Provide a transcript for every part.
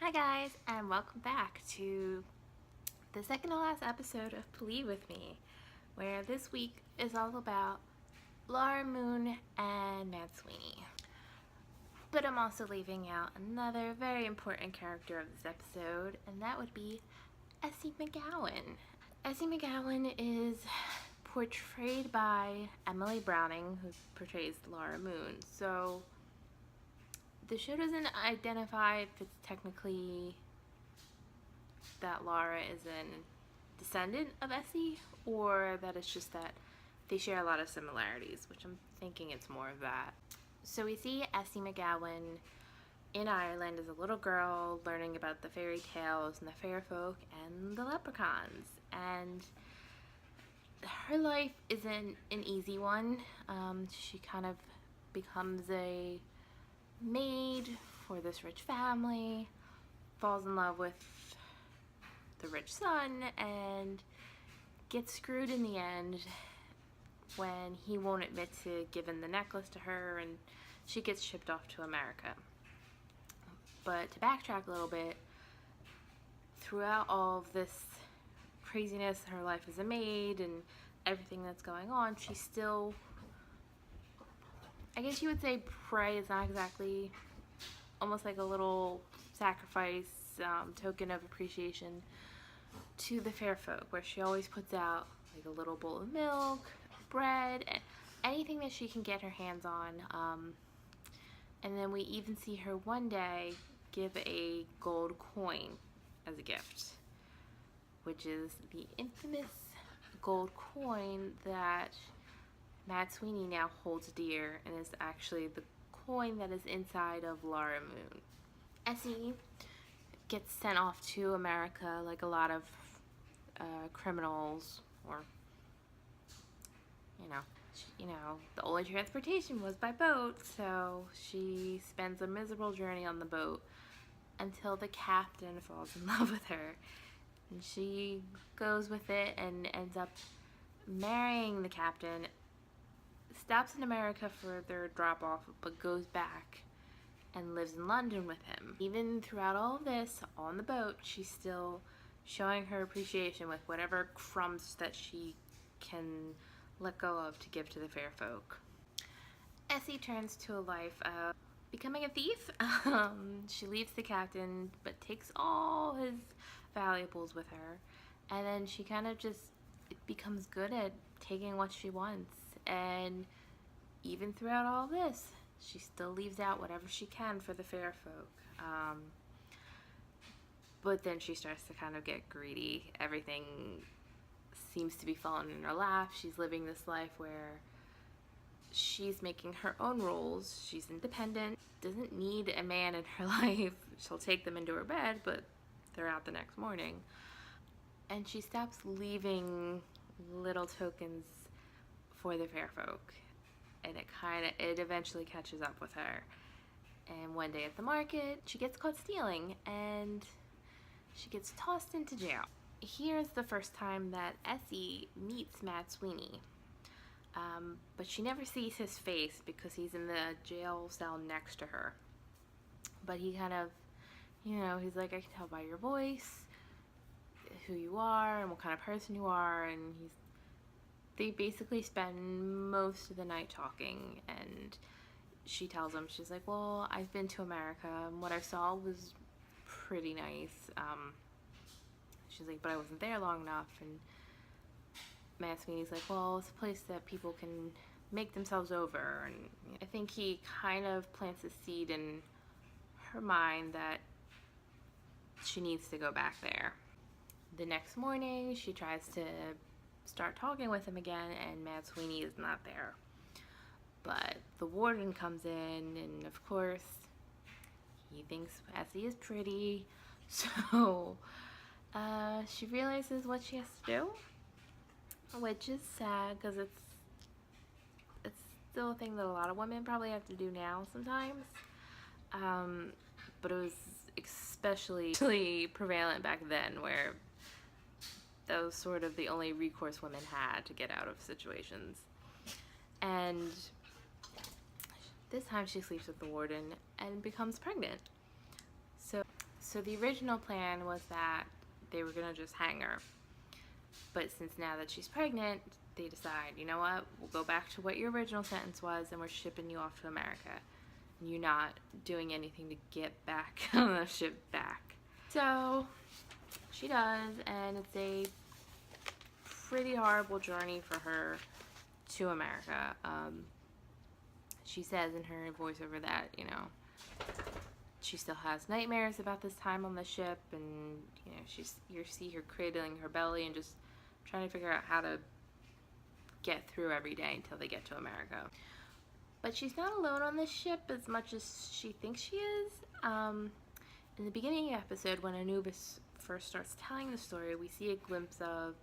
Hi guys, and welcome back to the second to last episode of Believe With Me, where this week is all about Laura Moon and Mad Sweeney. But I'm also leaving out another very important character of this episode, and that would be Essie McGowan. Essie McGowan is portrayed by Emily Browning, who portrays Laura Moon. So the show doesn't identify if it's technically that Laura is a descendant of Essie, or that it's just that they share a lot of similarities, which I'm thinking it's more of that. So we see Essie McGowan in Ireland as a little girl learning about the fairy tales and the fair folk and the leprechauns, and her life isn't an easy one. She kind of becomes a maid for this rich family, falls in love with the rich son, and gets screwed in the end when he won't admit to giving the necklace to her, and she gets shipped off to America. But to backtrack a little bit, throughout all of this craziness, her life as a maid and everything that's going on, she still, I guess you would say pray is not exactly, almost like a little sacrifice, token of appreciation to the fair folk, where she always puts out like a little bowl of milk, bread, anything that she can get her hands on. And then we even see her one day give a gold coin as a gift, which is the infamous gold coin that Mad Sweeney now holds dear, and is actually the coin that is inside of Laura Moon. Essie gets sent off to America like a lot of criminals, or the only transportation was by boat, so she spends a miserable journey on the boat until the captain falls in love with her, and she goes with it and ends up marrying the captain, stops in America for their drop-off, but goes back and lives in London with him. Even throughout all of this, on the boat, she's still showing her appreciation with whatever crumbs that she can let go of to give to the fair folk. Essie turns to a life of becoming a thief. She leaves the captain, but takes all his valuables with her, and then she kind of just becomes good at taking what she wants. And even throughout all this, she still leaves out whatever she can for the fair folk. But then she starts to kind of get greedy. Everything seems to be falling in her lap. She's living this life where she's making her own rules. She's independent, doesn't need a man in her life. She'll take them into her bed, but they're out the next morning. And she stops leaving little tokens for the fair folk, and it eventually catches up with her. And one day at the market, she gets caught stealing, and she gets tossed into jail. Here's the first time that Essie meets Mad Sweeney, but she never sees his face because he's in the jail cell next to her. But he kind of, he's like, I can tell by your voice who you are and what kind of person you are, and they basically spend most of the night talking, and she tells him, she's like, well, I've been to America, and what I saw was pretty nice. She's like, but I wasn't there long enough. And Mad Sweeney's like, well, it's a place that people can make themselves over. And I think he kind of plants a seed in her mind that she needs to go back there. The next morning, she tries to start talking with him again, and Mad Sweeney is not there. But the warden comes in, and of course, he thinks Essie is pretty, so she realizes what she has to do, which is sad because it's still a thing that a lot of women probably have to do now sometimes. But it was especially prevalent back then, where that was sort of the only recourse women had to get out of situations. And this time she sleeps with the warden and becomes pregnant. So the original plan was that they were going to just hang her. But since now that she's pregnant, they decide, you know what, we'll go back to what your original sentence was and we're shipping you off to America. And you're not doing anything to get back on the ship back. So she does, and it's a pretty horrible journey for her to America. She says in her voiceover that, you know, she still has nightmares about this time on the ship, and you know, you see her cradling her belly and just trying to figure out how to get through every day until they get to America. But she's not alone on this ship as much as she thinks she is. In the beginning of the episode, when Anubis first starts telling the story, we see a glimpse of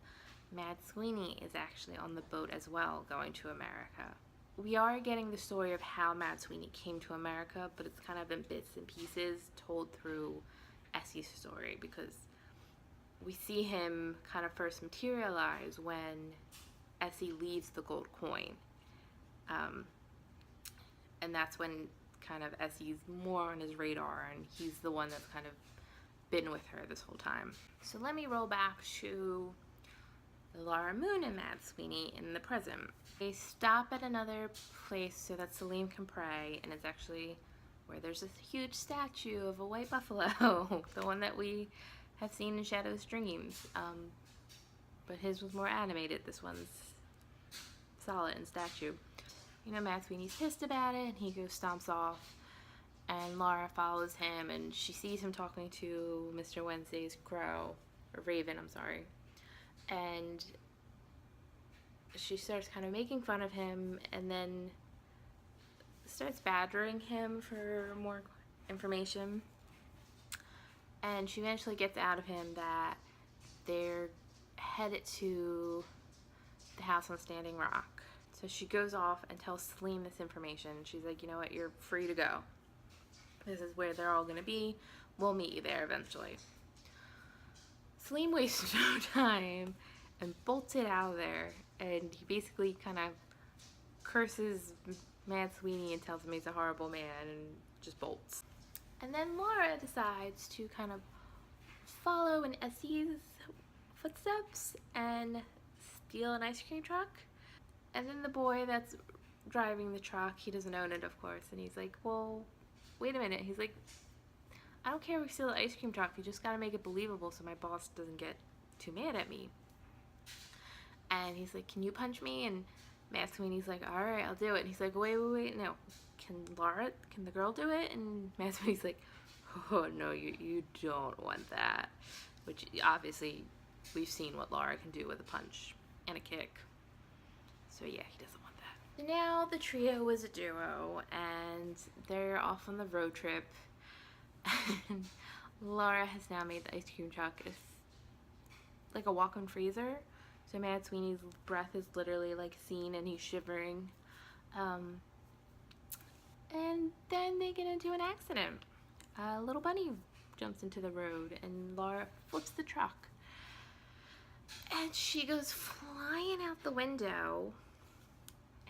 Mad Sweeney is actually on the boat as well, going to America. We are getting the story of how Mad Sweeney came to America, but it's kind of in bits and pieces told through Essie's story, because we see him kind of first materialize when Essie leaves the gold coin. And that's when kind of Essie's more on his radar, and he's the one that's kind of been with her this whole time. So let me roll back to Laura Moon and Mad Sweeney in the present. They stop at another place so that Salim can pray, and it's actually where there's this huge statue of a white buffalo, the one that we have seen in Shadow's dreams. But his was more animated. This one's solid in statue. You know, Mad Sweeney's pissed about it, and he goes stomps off, and Laura follows him, and she sees him talking to Mr. Wednesday's crow, or Raven, I'm sorry, and she starts kind of making fun of him, and then starts badgering him for more information, and she eventually gets out of him that they're headed to the house on Standing Rock. So she goes off and tells Salim this information. She's like, you know what, you're free to go. This is where they're all going to be. We'll meet you there eventually. Salim wastes no time and bolts it out of there. And he basically kind of curses Mad Sweeney and tells him he's a horrible man and just bolts. And then Laura decides to kind of follow in Essie's footsteps and steal an ice cream truck. And then the boy that's driving the truck, he doesn't own it, of course, and he's like, well, wait a minute. He's like, I don't care if we steal the ice cream truck, you just gotta make it believable so my boss doesn't get too mad at me. And he's like, can you punch me? And Mad Sweeney's like, alright, I'll do it. And he's like, wait, no. Can the girl do it? And Mad Sweeney's like, oh, no, you don't want that. Which, obviously, we've seen what Laura can do with a punch and a kick. So yeah, he doesn't want that. Now the trio is a duo, and they're off on the road trip. And Laura has now made the ice cream truck like a walk-in freezer. So Mad Sweeney's breath is literally like seen, and he's shivering. And then they get into an accident. A little bunny jumps into the road, and Laura flips the truck. And she goes flying out the window,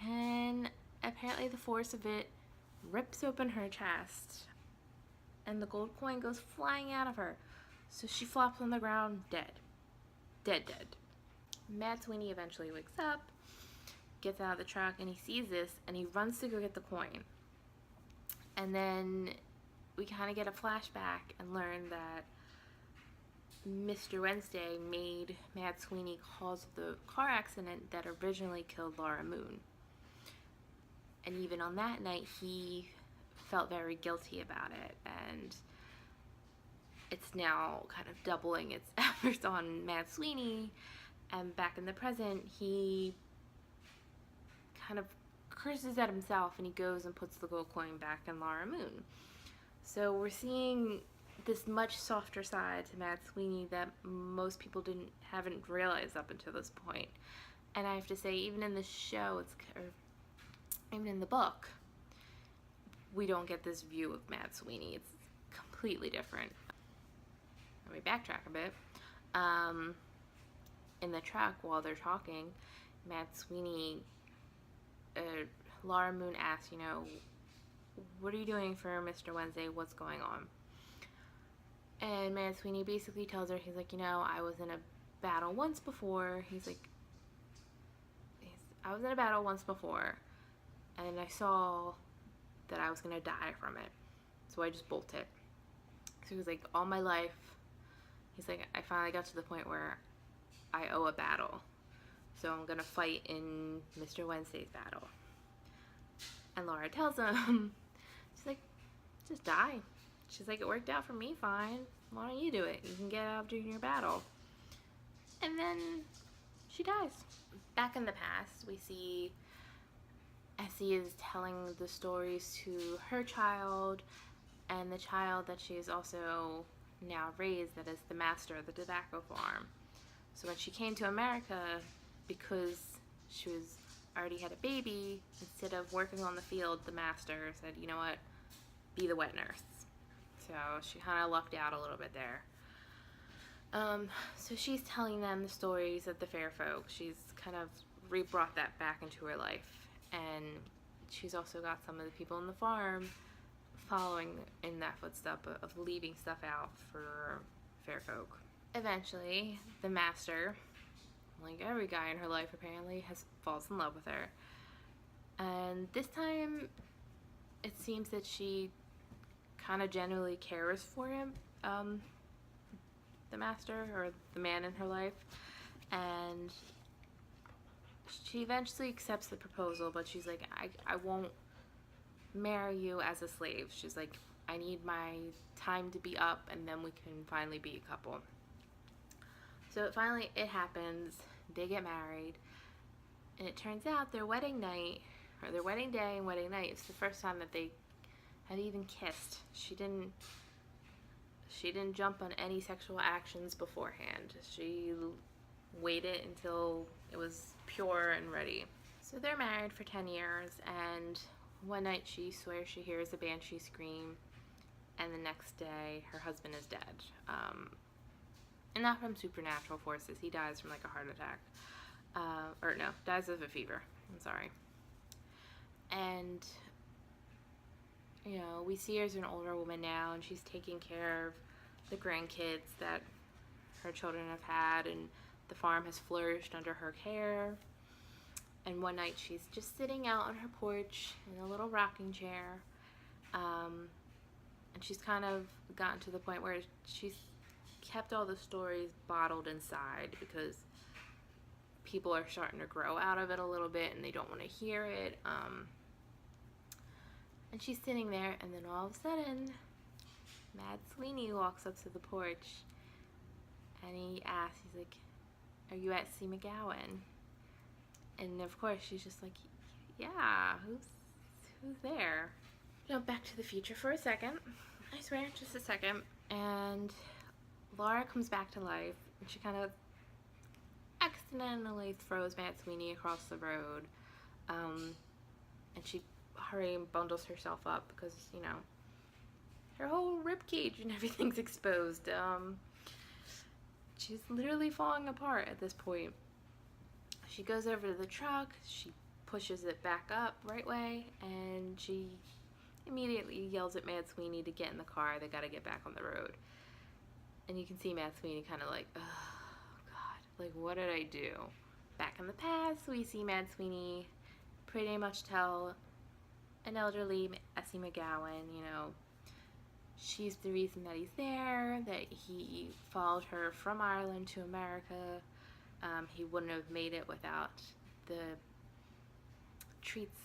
and apparently the force of it rips open her chest, and the gold coin goes flying out of her. So she flops on the ground, dead. Dead. Mad Sweeney eventually wakes up, gets out of the truck, and he sees this, and he runs to go get the coin. And then we kind of get a flashback and learn that Mr. Wednesday made Mad Sweeney cause the car accident that originally killed Laura Moon. And even on that night, he felt very guilty about it, and it's now kind of doubling its efforts on Mad Sweeney. And back in the present, he kind of curses at himself, and he goes and puts the gold coin back in Laura Moon. So we're seeing this much softer side to Mad Sweeney that most people haven't realized up until this point. And I have to say, even in the show, or even in the book, we don't get this view of Mad Sweeney. It's completely different. Let me backtrack a bit. In the truck, while they're talking, Mad Sweeney, Laura Moon asks, you know, what are you doing for Mr. Wednesday? What's going on? And Mad Sweeney basically tells her, he's like, I was in a battle once before. I was in a battle once before, and I saw that I was going to die from it. So I just bolted. So he's like, all my life, he's like, I finally got to the point where I owe a battle. So I'm going to fight in Mr. Wednesday's battle. And Laura tells him, she's like, just die. She's like, it worked out for me fine. Why don't you do it? You can get out during your battle. And then she dies. Back in the past, we see Essie is telling the stories to her child and the child that she is also now raised, that is the master of the tobacco farm. So when she came to America, because she was already had a baby, instead of working on the field, the master said, you know what, be the wet nurse. So she kind of lucked out a little bit there. So she's telling them the stories of the fair folk. She's kind of re-brought that back into her life. And she's also got some of the people in the farm following in that footstep of leaving stuff out for fair folk. Eventually, the master, like every guy in her life apparently, falls in love with her. And this time, it seems that she kind of genuinely cares for him, the master, or the man in her life. And she eventually accepts the proposal, but she's like, I won't marry you as a slave. She's like, I need my time to be up, and then we can finally be a couple. So finally it happens. They get married, and it turns out their wedding night, or their wedding day and wedding night, is the first time that they had even kissed. She didn't jump on any sexual actions beforehand. She waited until it was pure and ready. So they're married for 10 years, and one night she swears she hears a banshee scream, and the next day her husband is dead. And not from supernatural forces. He dies from like a heart attack. Dies of a fever. I'm sorry. And, we see her as an older woman now, and she's taking care of the grandkids that her children have had, and the farm has flourished under her care. And one night she's just sitting out on her porch in a little rocking chair, and she's kind of gotten to the point where she's kept all the stories bottled inside because people are starting to grow out of it a little bit and they don't want to hear it. And she's sitting there, and then all of a sudden, Mad Sweeney walks up to the porch, and he asks, he's like, are you at C. McGowan? And of course, she's just like, yeah, who's there? Jump back to the future for a second. I swear, just a second. And Laura comes back to life, and she kind of accidentally throws Mad Sweeney across the road. And she hurry and bundles herself up because, her whole rib cage and everything's exposed. She's literally falling apart at this point. She goes over to the truck, she pushes it back up right way, and she immediately yells at Mad Sweeney to get in the car. They gotta get back on the road. And you can see Mad Sweeney kind of like, oh God, like what did I do? Back in the past, we see Mad Sweeney pretty much tell an elderly Essie McGowan, she's the reason that he's there, that he followed her from Ireland to America. He wouldn't have made it without the treats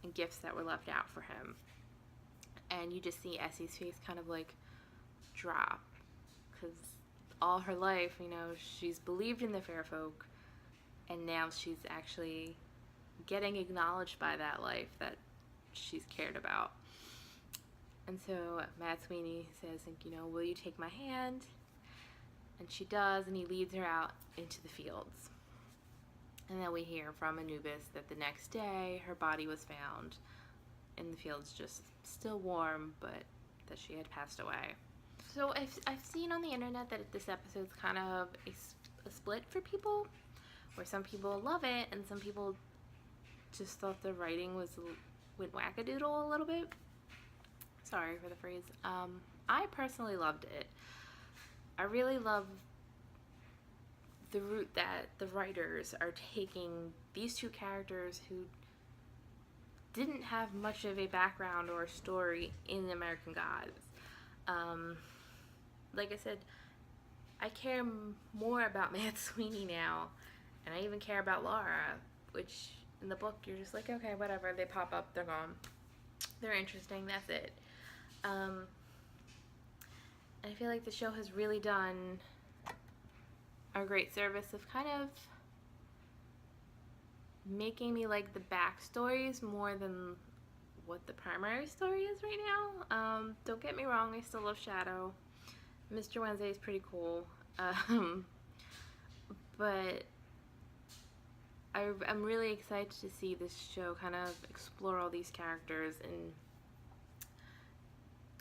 and gifts that were left out for him. And you just see Essie's face kind of like drop, because all her life, she's believed in the fair folk, and now she's actually getting acknowledged by that life that she's cared about. And so Mad Sweeney says, will you take my hand? And she does, and he leads her out into the fields. And then we hear from Anubis that the next day her body was found in the fields, just still warm, but that she had passed away. So I've seen on the internet that this episode's kind of a split for people, where some people love it and some people just thought the writing went wackadoodle a little bit. Sorry for the phrase. I personally loved it. I really love the route that the writers are taking these two characters who didn't have much of a background or story in American Gods. Like I said, I care more about Mad Sweeney now, and I even care about Laura, which in the book you're just like, okay, whatever, they pop up, they're gone. They're interesting, that's it. I feel like the show has really done a great service of kind of making me like the backstories more than what the primary story is right now. Don't get me wrong, I still love Shadow. Mr. Wednesday is pretty cool. But I'm really excited to see this show kind of explore all these characters and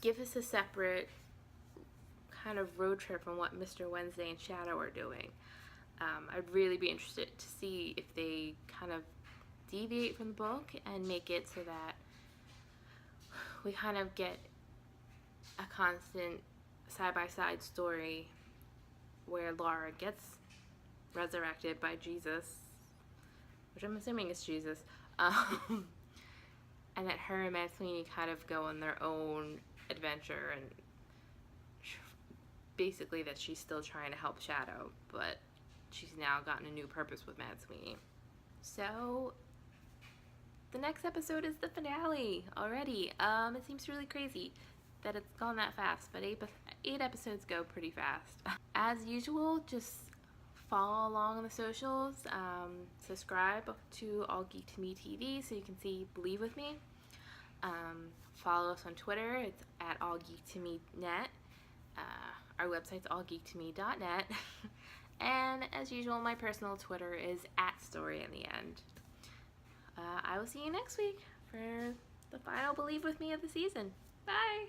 give us a separate kind of road trip on what Mr. Wednesday and Shadow are doing. I'd really be interested to see if they kind of deviate from the book and make it so that we kind of get a constant side-by-side story where Laura gets resurrected by Jesus, which I'm assuming is Jesus, and that her and Mad Sweeney kind of go on their own adventure, and basically that she's still trying to help Shadow, but she's now gotten a new purpose with Mad Sweeney. So the next episode is the finale already. It seems really crazy that it's gone that fast, but eight episodes go pretty fast. As usual, just follow along on the socials. Subscribe to All Geek to Me TV so you can see Believe With Me. Follow us on Twitter. It's at allgeektomenet. Our website's allgeektome.net. And as usual, my personal Twitter is @StoryInTheEnd. I will see you next week for the final Believe With Me of the season. Bye!